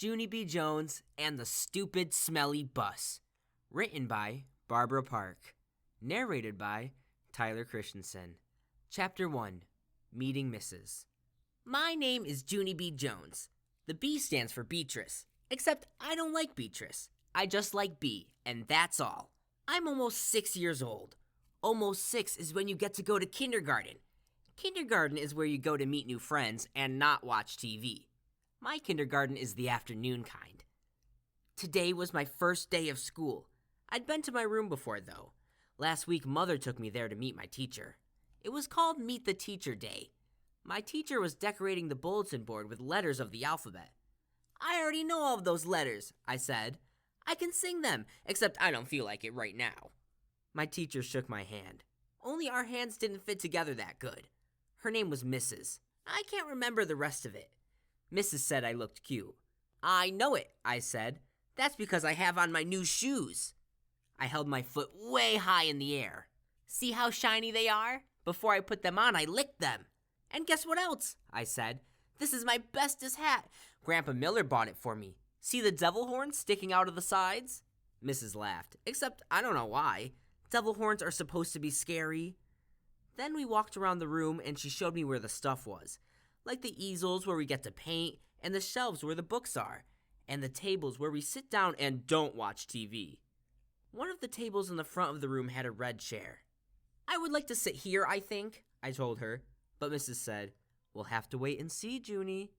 Junie B. Jones and the Stupid Smelly Bus. Written by Barbara Park. Narrated by Tyler Christiansen. Chapter 1. Meeting Mrs. My name is Junie B. Jones. The B stands for Beatrice. Except I don't like Beatrice. I just like B, and that's all. I'm almost 6 years old. Almost 6 is when you get to go to kindergarten. Kindergarten is where you go to meet new friends and not watch TV. My kindergarten is the afternoon kind. Today was my first day of school. I'd been to my room before, though. Last week, Mother took me there to meet my teacher. It was called Meet the Teacher Day. My teacher was decorating the bulletin board with letters of the alphabet. I already know all of those letters, I said. I can sing them, except I don't feel like it right now. My teacher shook my hand. Only our hands didn't fit together that good. Her name was Mrs. I can't remember the rest of it. Mrs. said I looked cute. I know it, I said. That's because I have on my new shoes. I held my foot way high in the air. See how shiny they are? Before I put them on, I licked them. And guess what else? I said. This is my bestest hat. Grandpa Miller bought it for me. See the devil horns sticking out of the sides? Mrs. laughed, except I don't know why. Devil horns are supposed to be scary. Then we walked around the room and she showed me where the stuff was. Like the easels where we get to paint, and the shelves where the books are, and the tables where we sit down and don't watch TV. One of the tables in the front of the room had a red chair. I would like to sit here, I think, I told her, but Mrs. said, we'll have to wait and see, Junie.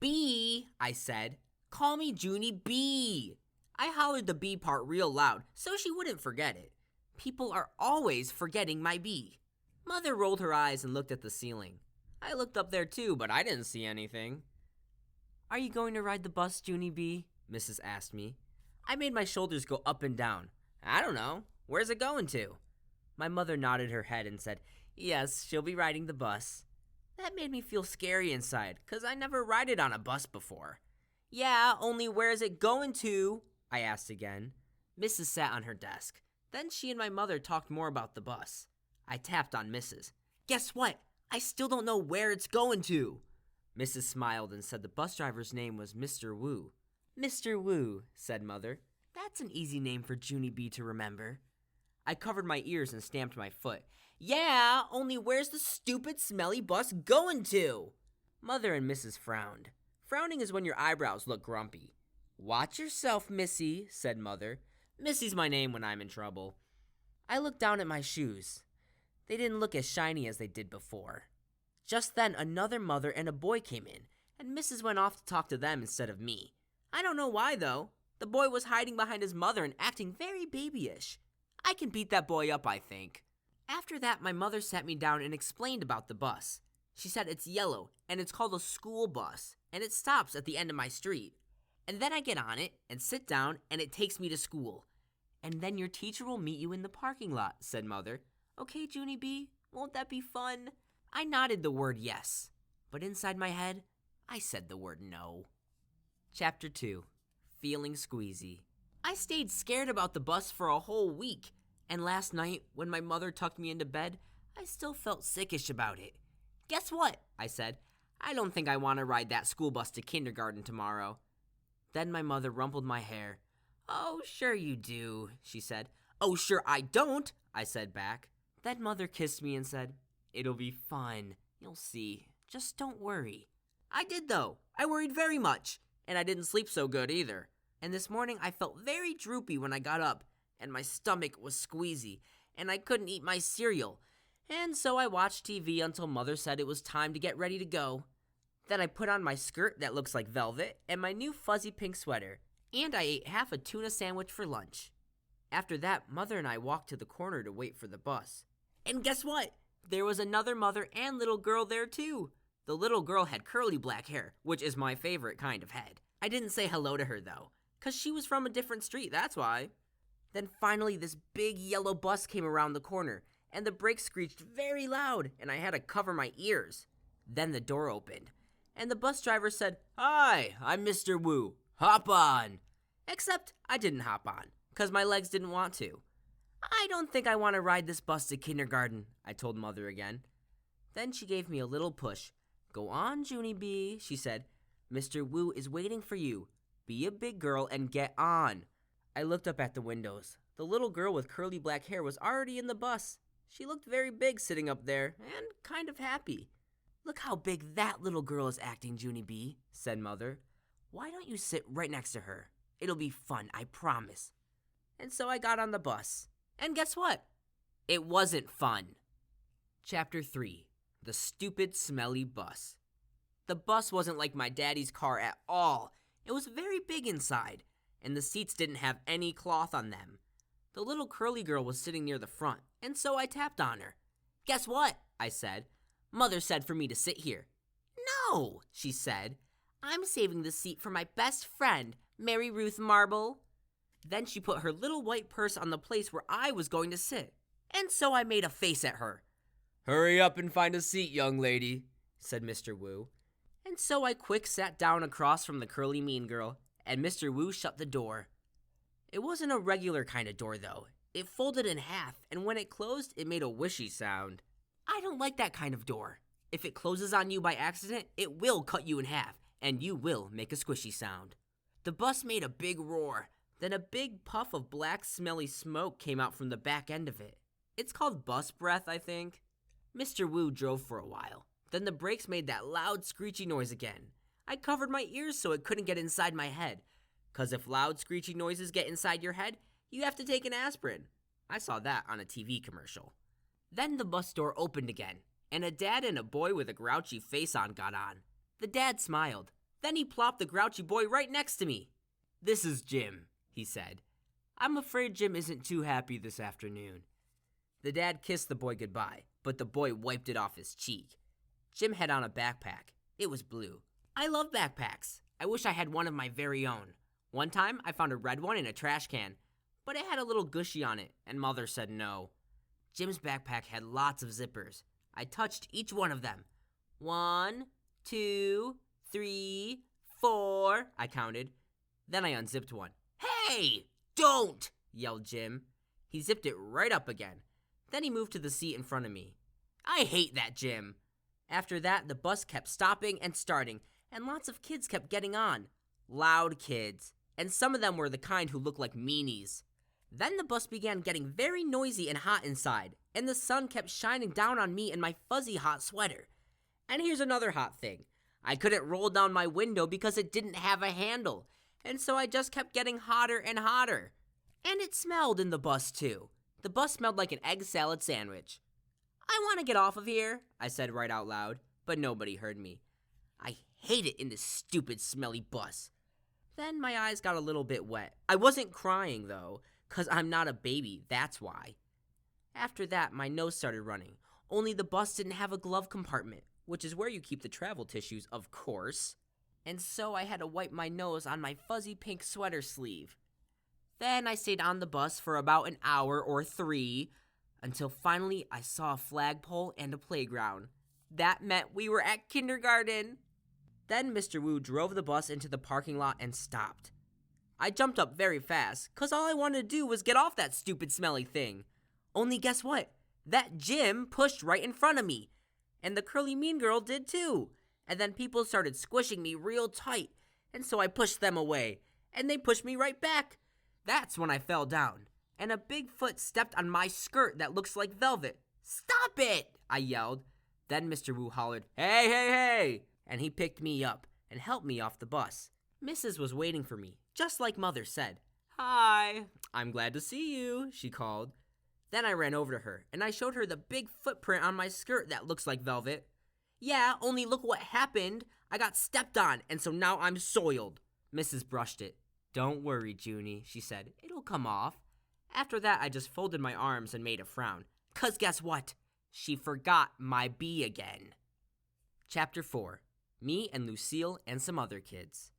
B, I said. Call me Junie B. I hollered the B part real loud so she wouldn't forget it. People are always forgetting my B. Mother rolled her eyes and looked at the ceiling. I looked up there too, but I didn't see anything. Are you going to ride the bus, Junie B? Mrs. asked me. I made my shoulders go up and down. I don't know. Where's it going to? My mother nodded her head and said, yes, she'll be riding the bus. That made me feel scary inside, 'cause I never rided on a bus before. Yeah, only where's it going to? I asked again. Mrs. sat on her desk. Then she and my mother talked more about the bus. I tapped on Mrs. Guess what? I still don't know where it's going to. Mrs. smiled and said the bus driver's name was Mr. Wu. Mr. Wu, said Mother. That's an easy name for Junie B to remember. I covered my ears and stamped my foot. Yeah, only where's the stupid smelly bus going to? Mother and Mrs. frowned. Frowning is when your eyebrows look grumpy. Watch yourself, Missy, said Mother. Missy's my name when I'm in trouble. I looked down at my shoes. They didn't look as shiny as they did before. Just then, another mother and a boy came in, and Mrs. went off to talk to them instead of me. I don't know why, though. The boy was hiding behind his mother and acting very babyish. I can beat that boy up, I think. After that, my mother sat me down and explained about the bus. She said it's yellow, and it's called a school bus, and it stops at the end of my street. And then I get on it and sit down, and it takes me to school. And then your teacher will meet you in the parking lot, said Mother. Okay, Junie B, won't that be fun? I nodded the word yes, but inside my head, I said the word no. Chapter 2. Feeling Squeezy. I stayed scared about the bus for a whole week, and last night, when my mother tucked me into bed, I still felt sickish about it. Guess what? I said. I don't think I want to ride that school bus to kindergarten tomorrow. Then my mother rumpled my hair. Oh, sure you do, she said. Oh, sure I don't, I said back. Then Mother kissed me and said, it'll be fun. You'll see. Just don't worry. I did, though. I worried very much. And I didn't sleep so good either. And this morning I felt very droopy when I got up. And my stomach was squeezy. And I couldn't eat my cereal. And so I watched TV until Mother said it was time to get ready to go. Then I put on my skirt that looks like velvet and my new fuzzy pink sweater. And I ate half a tuna sandwich for lunch. After that, Mother and I walked to the corner to wait for the bus. And guess what? There was another mother and little girl there too. The little girl had curly black hair, which is my favorite kind of head. I didn't say hello to her though, 'cause she was from a different street, that's why. Then finally this big yellow bus came around the corner, and the brakes screeched very loud, and I had to cover my ears. Then the door opened, and the bus driver said, Hi, I'm Mr. Wu. Hop on. Except I didn't hop on, 'cause my legs didn't want to. I don't think I want to ride this bus to kindergarten, I told Mother again. Then she gave me a little push. Go on, Junie B, she said. Mr. Wu is waiting for you. Be a big girl and get on." I looked up at the windows. The little girl with curly black hair was already in the bus. She looked very big sitting up there, and kind of happy. "Look how big that little girl is acting, Junie B," said Mother. "Why don't you sit right next to her? It'll be fun, I promise." And so I got on the bus. And guess what? It wasn't fun. Chapter 3. The Stupid Smelly Bus. The bus wasn't like my daddy's car at all. It was very big inside, and the seats didn't have any cloth on them. The little curly girl was sitting near the front, and so I tapped on her. "Guess what?" I said. "Mother said for me to sit here." "No," she said. "I'm saving the seat for my best friend, Mary Ruth Marble." Then she put her little white purse on the place where I was going to sit, and so I made a face at her. "Hurry up and find a seat, young lady," said Mr. Wu. And so I quick sat down across from the curly mean girl, and Mr. Wu shut the door. It wasn't a regular kind of door, though. It folded in half, and when it closed, it made a whishy sound. I don't like that kind of door. If it closes on you by accident, it will cut you in half, and you will make a squishy sound. The bus made a big roar. Then a big puff of black, smelly smoke came out from the back end of it. It's called bus breath, I think. Mr. Wu drove for a while. Then the brakes made that loud, screechy noise again. I covered my ears so it couldn't get inside my head. 'Cause if loud, screechy noises get inside your head, you have to take an aspirin. I saw that on a TV commercial. Then the bus door opened again, and a dad and a boy with a grouchy face on got on. The dad smiled. Then he plopped the grouchy boy right next to me. "This is Jim," he said. "I'm afraid Jim isn't too happy this afternoon." The dad kissed the boy goodbye, but the boy wiped it off his cheek. Jim had on a backpack. It was blue. I love backpacks. I wish I had one of my very own. One time, I found a red one in a trash can, but it had a little gushy on it, and Mother said no. Jim's backpack had lots of zippers. I touched each one of them. 1, 2, 3, 4, I counted. Then I unzipped one. "Hey, don't!" yelled Jim. He zipped it right up again. Then he moved to the seat in front of me. I hate that Jim. After that, the bus kept stopping and starting, and lots of kids kept getting on. Loud kids. And some of them were the kind who looked like meanies. Then the bus began getting very noisy and hot inside, and the sun kept shining down on me in my fuzzy hot sweater. And here's another hot thing. I couldn't roll down my window because it didn't have a handle, and so I just kept getting hotter and hotter. And it smelled in the bus too. The bus smelled like an egg salad sandwich. "I want to get off of here," I said right out loud, but nobody heard me. I hate it in this stupid, smelly bus. Then my eyes got a little bit wet. I wasn't crying, though, 'cause I'm not a baby, that's why. After that, my nose started running, only the bus didn't have a glove compartment, which is where you keep the travel tissues, of course. And so I had to wipe my nose on my fuzzy pink sweater sleeve. Then I stayed on the bus for about an hour or 3, until finally I saw a flagpole and a playground. That meant we were at kindergarten. Then Mr. Wu drove the bus into the parking lot and stopped. I jumped up very fast, 'cause all I wanted to do was get off that stupid smelly thing. Only guess what? That Jim pushed right in front of me. And the curly mean girl did too. And then people started squishing me real tight, and so I pushed them away, and they pushed me right back. That's when I fell down, and a big foot stepped on my skirt that looks like velvet. "Stop it!" I yelled. Then Mr. Wu hollered, "Hey, hey, hey!" And he picked me up and helped me off the bus. Mrs. was waiting for me, just like Mother said. "Hi, I'm glad to see you," she called. Then I ran over to her, and I showed her the big footprint on my skirt that looks like velvet. "Yeah, only look what happened. I got stepped on, and so now I'm soiled." Mrs. brushed it. "Don't worry, Junie," she said. "It'll come off." After that, I just folded my arms and made a frown. 'Cause guess what? She forgot my B again. Chapter 4. Me and Lucille and some other kids.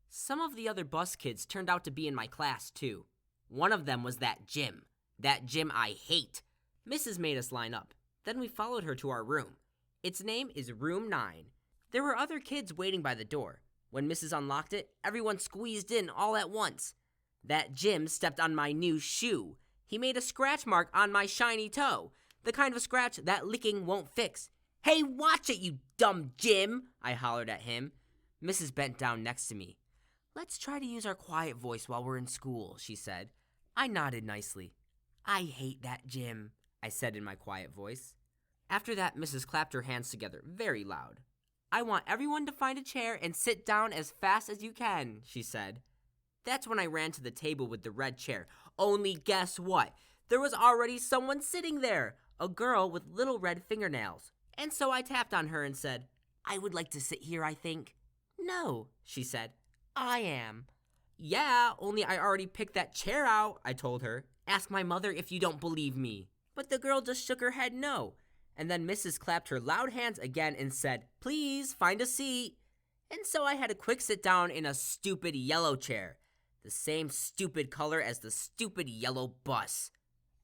Some of the other bus kids turned out to be in my class, too. One of them was that Jim. That Jim I hate. Mrs. made us line up. Then we followed her to our room. Its name is Room 9. There were other kids waiting by the door. When Mrs. unlocked it, everyone squeezed in all at once. That Jim stepped on my new shoe. He made a scratch mark on my shiny toe, the kind of scratch that licking won't fix. "Hey, watch it, you dumb Jim!" I hollered at him. Mrs. bent down next to me. "Let's try to use our quiet voice while we're in school," she said. I nodded nicely. "I hate that gym," I said in my quiet voice. After that, Mrs. clapped her hands together very loud. "I want everyone to find a chair and sit down as fast as you can," she said. That's when I ran to the table with the red chair. Only guess what? There was already someone sitting there, a girl with little red fingernails. And so I tapped on her and said, "I would like to sit here, I think." "No," she said. "I am." "Yeah, only I already picked that chair out," I told her. "Ask my mother if you don't believe me." But the girl just shook her head no. And then Mrs. clapped her loud hands again and said, "Please, find a seat." And so I had a quick sit down in a stupid yellow chair, the same stupid color as the stupid yellow bus.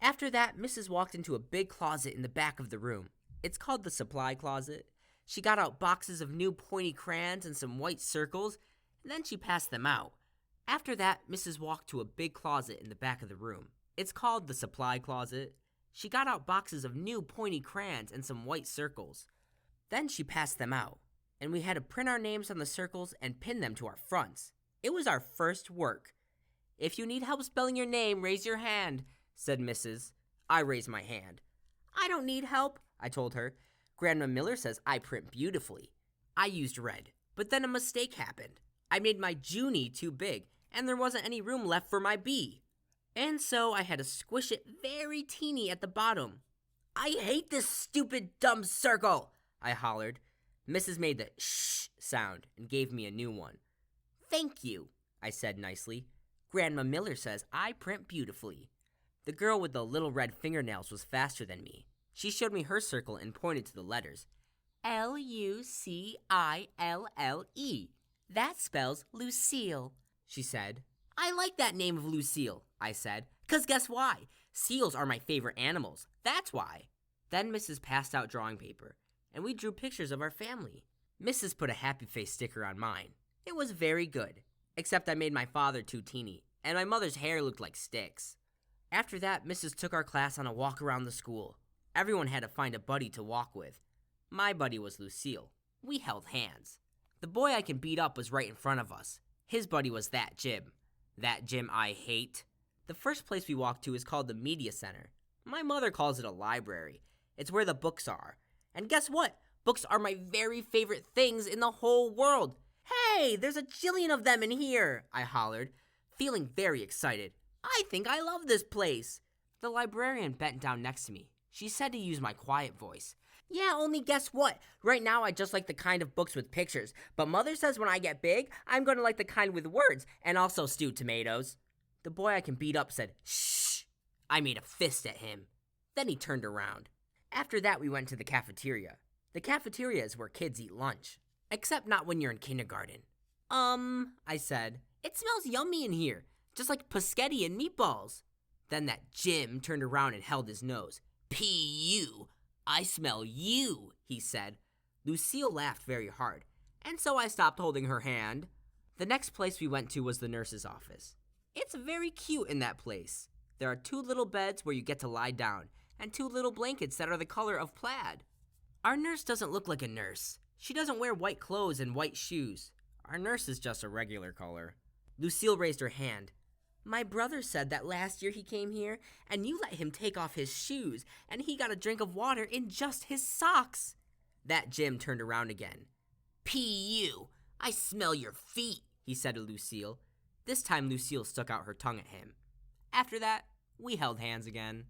After that, Mrs. walked into a big closet in the back of the room. It's called the supply closet. She got out boxes of new pointy crayons and some white circles, and then she passed them out. After that, Mrs. walked to a big closet in the back of the room. It's called the supply closet. She got out boxes of new pointy crayons and some white circles. Then she passed them out, and we had to print our names on the circles and pin them to our fronts. It was our first work. "If you need help spelling your name, raise your hand," said Mrs. I raised my hand. "I don't need help," I told her. "Grandma Miller says I print beautifully." I used red, but then a mistake happened. I made my Junie too big, and there wasn't any room left for my B. And so I had to squish it very teeny at the bottom. "I hate this stupid, dumb circle," I hollered. Mrs. made the shh sound and gave me a new one. "Thank you," I said nicely. "Grandma Miller says I print beautifully." The girl with the little red fingernails was faster than me. She showed me her circle and pointed to the letters. "Lucille. That spells Lucille," she said. "I like that name of Lucille," I said, "'cause guess why? Seals are my favorite animals. That's why." Then Mrs. passed out drawing paper, and we drew pictures of our family. Mrs. put a happy face sticker on mine. It was very good, except I made my father too teeny, and my mother's hair looked like sticks. After that, Mrs. took our class on a walk around the school. Everyone had to find a buddy to walk with. My buddy was Lucille. We held hands. The boy I can beat up was right in front of us. His buddy was that gym. That gym I hate. The first place we walked to is called the Media Center. My mother calls it a library. It's where the books are. And guess what? Books are my very favorite things in the whole world. "Hey, there's a jillion of them in here," I hollered, feeling very excited. "I think I love this place." The librarian bent down next to me. She said to use my quiet voice. "Yeah, only guess what? Right now I just like the kind of books with pictures, but Mother says when I get big, I'm going to like the kind with words and also stewed tomatoes." The boy I can beat up said, "Shh." I made a fist at him. Then he turned around. After that, we went to the cafeteria. The cafeteria is where kids eat lunch, except not when you're in kindergarten. I said, "It smells yummy in here, just like paschetti and meatballs." Then that Jim turned around and held his nose. "P.U. I smell you," he said. Lucille laughed very hard, and so I stopped holding her hand. The next place we went to was the nurse's office. It's very cute in that place. There are 2 little beds where you get to lie down, and 2 little blankets that are the color of plaid. Our nurse doesn't look like a nurse. She doesn't wear white clothes and white shoes. Our nurse is just a regular color. Lucille raised her hand. "My brother said that last year he came here, and you let him take off his shoes, and he got a drink of water in just his socks." That Jim turned around again. "P.U. I smell your feet," he said to Lucille. This time Lucille stuck out her tongue at him. After that, we held hands again.